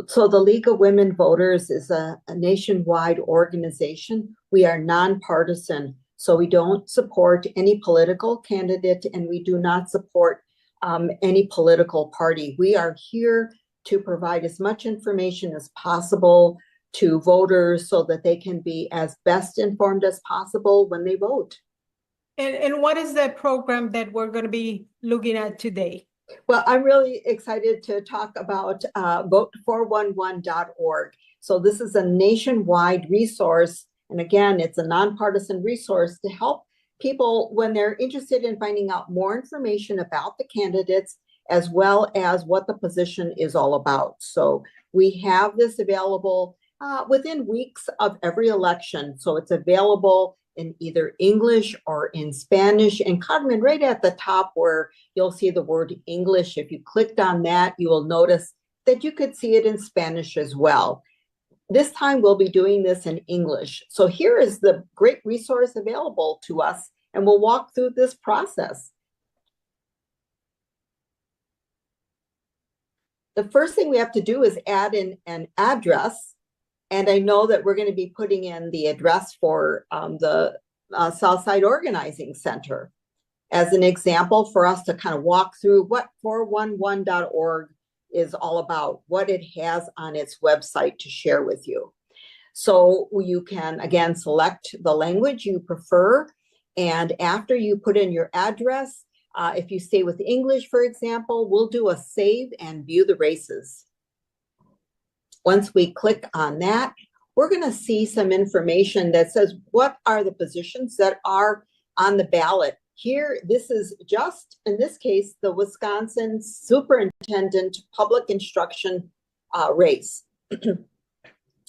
So the League of Women Voters is a nationwide organization. We are nonpartisan, so we don't support any political candidate and we do not support any political party. We are here to provide as much information as possible to voters so that they can be as best informed as possible when they vote. And what is the program that we're going to be looking at today? Well, I'm really excited to talk about Vote411.org. So this is a nationwide resource. And again, it's a nonpartisan resource to help people when they're interested in finding out more information about the candidates, as well as what the position is all about. So we have this available within weeks of every election. So it's available in either English or in Spanish. And Carmen, right at the top where you'll see the word English, if you clicked on that, you will notice that you could see it in Spanish as well. This time we'll be doing this in English. So here is the great resource available to us, and we'll walk through this process. The first thing we have to do is add in an address. And I know that we're going to be putting in the address for the Southside Organizing Center as an example for us to kind of walk through what 411.org is all about, what it has on its website to share with you. So you can, again, select the language you prefer. And after you put in your address, if you stay with English, for example, we'll do a save and view the races. Once we click on that, we're going to see some information that says what are the positions that are on the ballot. Here, this is just, in this case, the Wisconsin Superintendent Public Instruction race.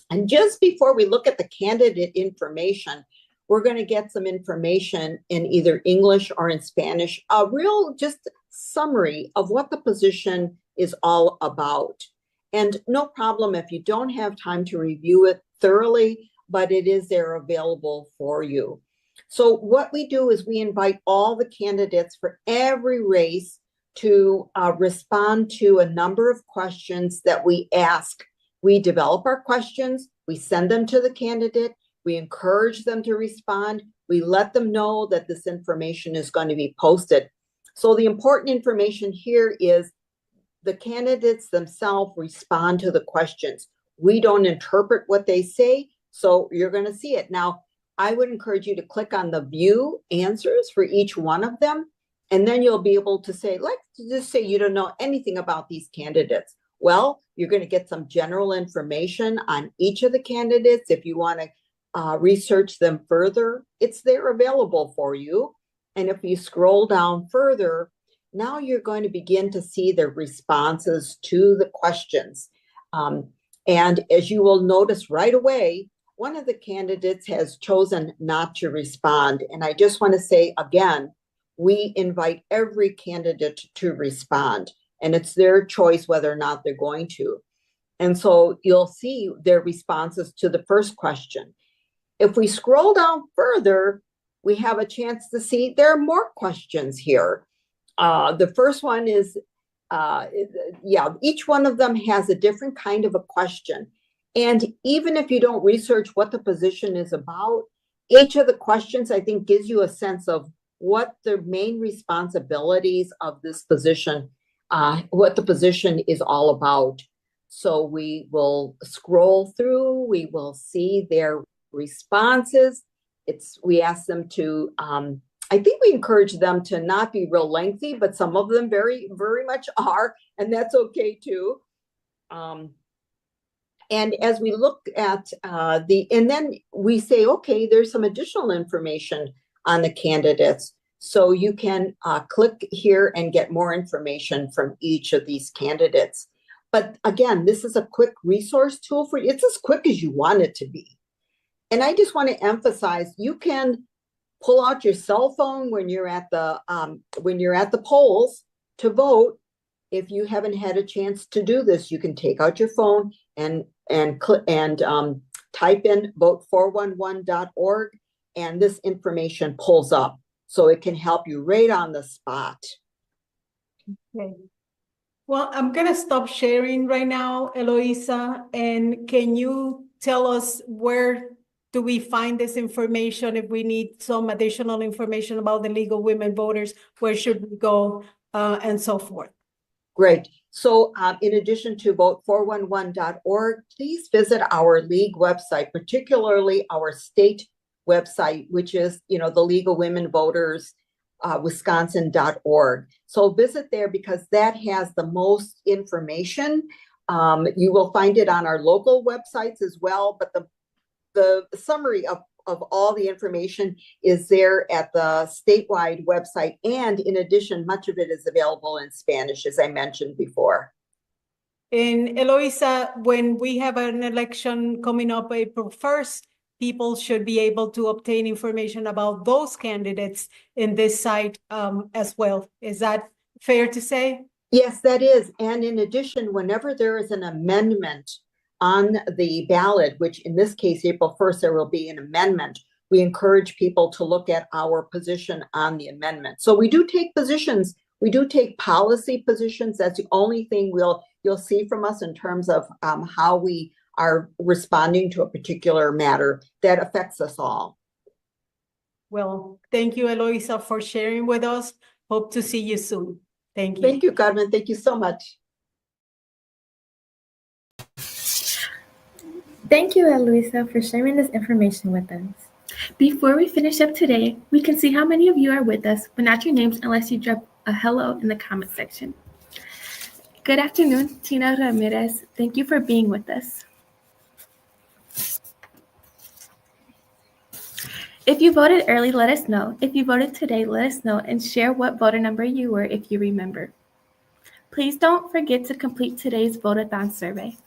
And just before we look at the candidate information, we're going to get some information in either English or in Spanish, a real just summary of what the position is all about. And no problem if you don't have time to review it thoroughly, but it is there available for you. So what we do is we invite all the candidates for every race to respond to a number of questions that we ask. We develop our questions, we send them to the candidate, we encourage them to respond, we let them know that this information is going to be posted. So the important information here is the candidates themselves respond to the questions. We don't interpret what they say, so you're going to see it. Now, I would encourage you to click on the view answers for each one of them. And then you'll be able to say, let's just say you don't know anything about these candidates. Well, you're going to get some general information on each of the candidates. If you want to research them further, it's there available for you. And if you scroll down further, now you're going to begin to see the responses to the questions. And as you will notice right away, one of the candidates has chosen not to respond. And I just want to say again, we invite every candidate to respond, and it's their choice whether or not they're going to. And so you'll see their responses to the first question. If we scroll down further, we have a chance to see there are more questions here. The first one is, each one of them has a different kind of a question. And even if you don't research what the position is about, each of the questions, I think, gives you a sense of what the main responsibilities of this position, what the position is all about. So we will scroll through, we will see their responses. We ask them to, I think we encourage them to not be real lengthy, but some of them very, very much are, and that's okay too. And as we look at and then we say, okay, there's some additional information on the candidates. So you can click here and get more information from each of these candidates. But again, this is a quick resource tool for you. It's as quick as you want it to be. And I just want to emphasize, you can pull out your cell phone when you're at the polls to vote. If you haven't had a chance to do this, you can take out your phone and type in vote411.org, and this information pulls up, so it can help you right on the spot. Okay. Well, I'm going to stop sharing right now, Eloisa, and can you tell us where do we find this information? If we need some additional information about the League of Women Voters, where should we go, and so forth? Great. So in addition to vote411.org, please visit our League website, particularly our state website, which is, the League of Women Voters, Wisconsin.org. So visit there because that has the most information. You will find it on our local websites as well, but the summary of all the information is there at the statewide website. And in addition, much of it is available in Spanish, as I mentioned before. And Eloisa, when we have an election coming up April 1st, people should be able to obtain information about those candidates in this site as well. Is that fair to say? Yes, that is. And in addition, whenever there is an amendment on the ballot, which in this case, April 1st, there will be an amendment, we encourage people to look at our position on the amendment. So we do take positions, we do take policy positions. That's the only thing you'll see from us in terms of how we are responding to a particular matter that affects us all. Well, thank you, Eloisa, for sharing with us. Hope to see you soon. Thank you. Thank you, Carmen. Thank you so much. Thank you, Eloisa, for sharing this information with us. Before we finish up today, we can see how many of you are with us, but not your names unless you drop a hello in the comment section. Good afternoon, Tina Ramirez. Thank you for being with us. If you voted early, let us know. If you voted today, let us know and share what voter number you were if you remember. Please don't forget to complete today's Vote-a-Thon survey.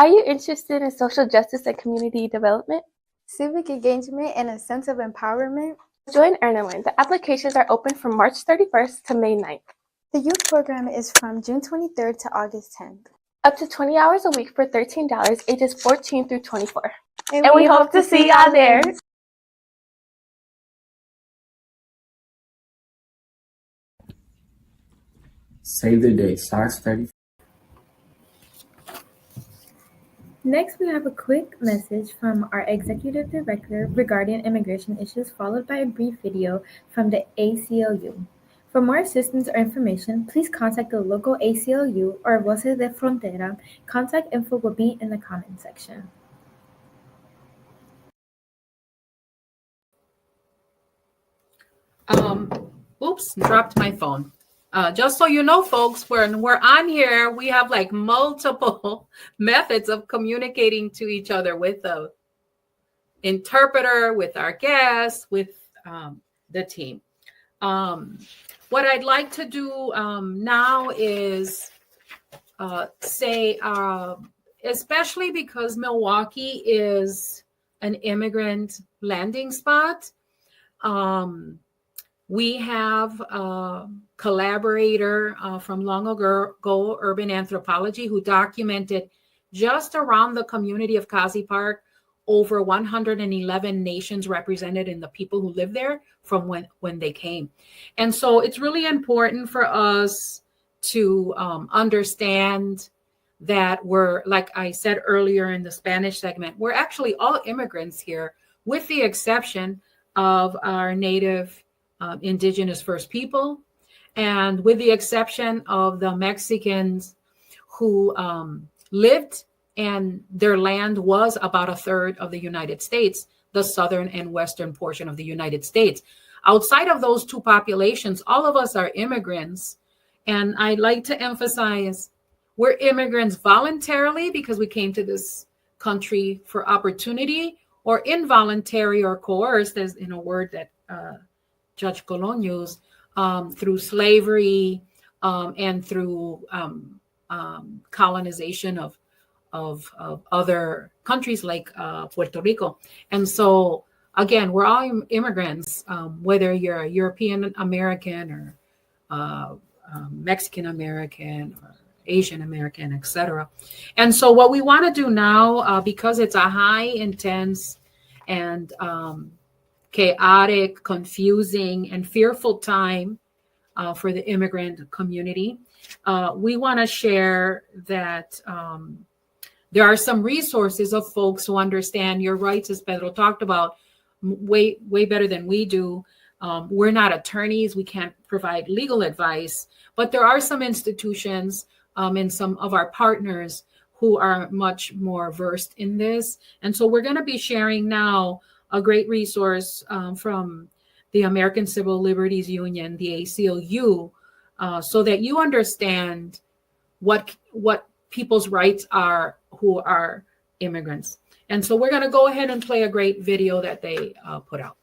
Are you interested in social justice and community development? Civic engagement and a sense of empowerment. Join Earn and Learn. The applications are open from March 31st to May 9th. The youth program is from June 23rd to August 10th. Up to 20 hours a week for $13, ages 14 through 24. And we hope to see y'all there. Save the date starts 30. Next, we have a quick message from our executive director regarding immigration issues, followed by a brief video from the ACLU. For more assistance or information, please contact the local ACLU or Voces de Frontera. Contact info will be in the comment section. Oops, dropped my phone. Just so you know, folks, when we're on here, we have like multiple methods of communicating to each other with the interpreter, with our guests, with the team. What I'd like to do now is say, especially because Milwaukee is an immigrant landing spot, we have a collaborator from long ago, Urban Anthropology, who documented just around the community of Kazi Park, over 111 nations represented in the people who live there from when they came. And so it's really important for us to understand that we're, like I said earlier in the Spanish segment, we're actually all immigrants here, with the exception of our native indigenous First People, and with the exception of the Mexicans who lived, and their land was about a third of the United States, the southern and western portion of the United States. Outside of those two populations, all of us are immigrants. And I'd like to emphasize, we're immigrants voluntarily because we came to this country for opportunity, or involuntary or coerced, as in a word that Judge Colon used, through slavery and through colonization of other countries like Puerto Rico. And so, again, we're all immigrants, whether you're a European American or Mexican American or Asian American, etc. And so what we want to do now, because it's a high, intense, and chaotic, confusing, and fearful time for the immigrant community, we want to share that there are some resources of folks who understand your rights, as Pedro talked about, way better than we do. We're not attorneys. We can't provide legal advice, but there are some institutions and some of our partners who are much more versed in this. And so we're going to be sharing now a great resource from the American Civil Liberties Union, the ACLU, so that you understand what people's rights are who are immigrants. And so we're going to go ahead and play a great video that they put out.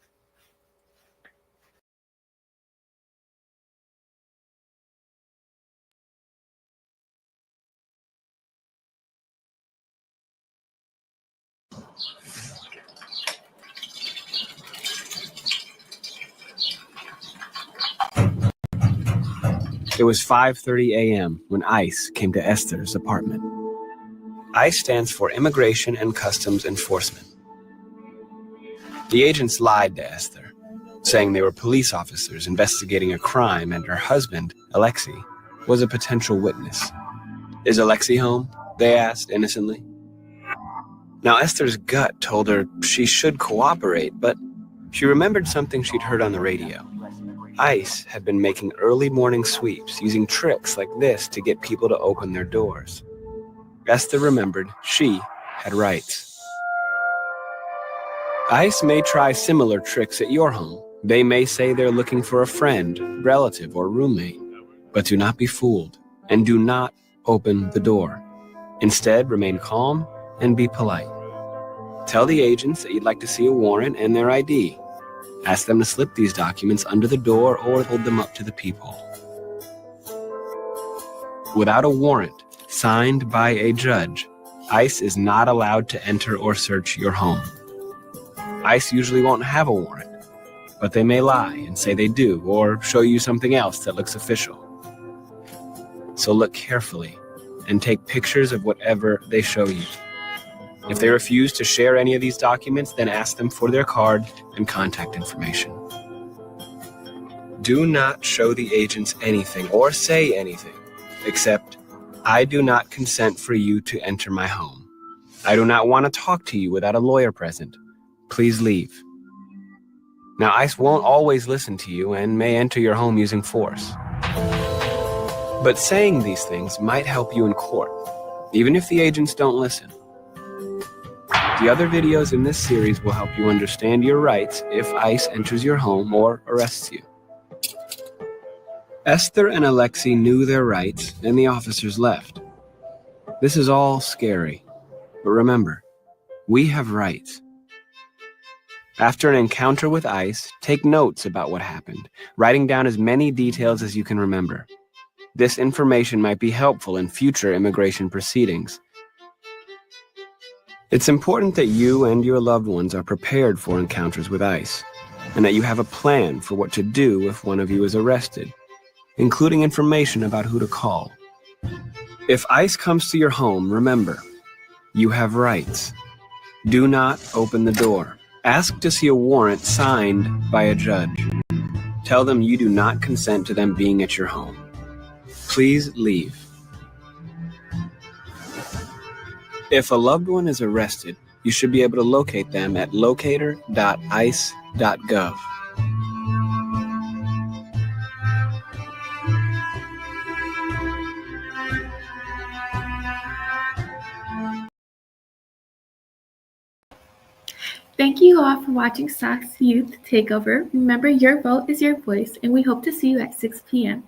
It was 5:30 a.m. when ICE came to Esther's apartment. ICE stands for Immigration and Customs Enforcement. The agents lied to Esther, saying they were police officers investigating a crime, and her husband, Alexei, was a potential witness. "Is Alexei home?" they asked innocently. Now, Esther's gut told her she should cooperate, but she remembered something she'd heard on the radio. ICE had been making early morning sweeps using tricks like this to get people to open their doors. Esther remembered she had rights. ICE may try similar tricks at your home. They may say they're looking for a friend, relative, or roommate. But do not be fooled, and do not open the door. Instead, remain calm and be polite. Tell the agents that you'd like to see a warrant and their ID. Ask them to slip these documents under the door or hold them up to the peephole. Without a warrant signed by a judge, ICE is not allowed to enter or search your home. ICE usually won't have a warrant, but they may lie and say they do, or show you something else that looks official. So look carefully and take pictures of whatever they show you. If they refuse to share any of these documents, then ask them for their card and contact information. Do not show the agents anything or say anything except, "I do not consent for you to enter my home." I do not want to talk to you without a lawyer present. Please leave. Now, ICE won't always listen to you and may enter your home using force. But saying these things might help you in court, even if the agents don't listen. The other videos in this series will help you understand your rights if ICE enters your home or arrests you. Esther and Alexei knew their rights, and the officers left. This is all scary, but remember, we have rights. After an encounter with ICE, take notes about what happened, writing down as many details as you can remember. This information might be helpful in future immigration proceedings. It's important that you and your loved ones are prepared for encounters with ICE, and that you have a plan for what to do if one of you is arrested, including information about who to call. If ICE comes to your home, remember, you have rights. Do not open the door. Ask to see a warrant signed by a judge. Tell them you do not consent to them being at your home. Please leave. If a loved one is arrested, you should be able to locate them at locator.ice.gov. Thank you all for watching Sox Youth Takeover. Remember, your vote is your voice, and we hope to see you at 6 p.m.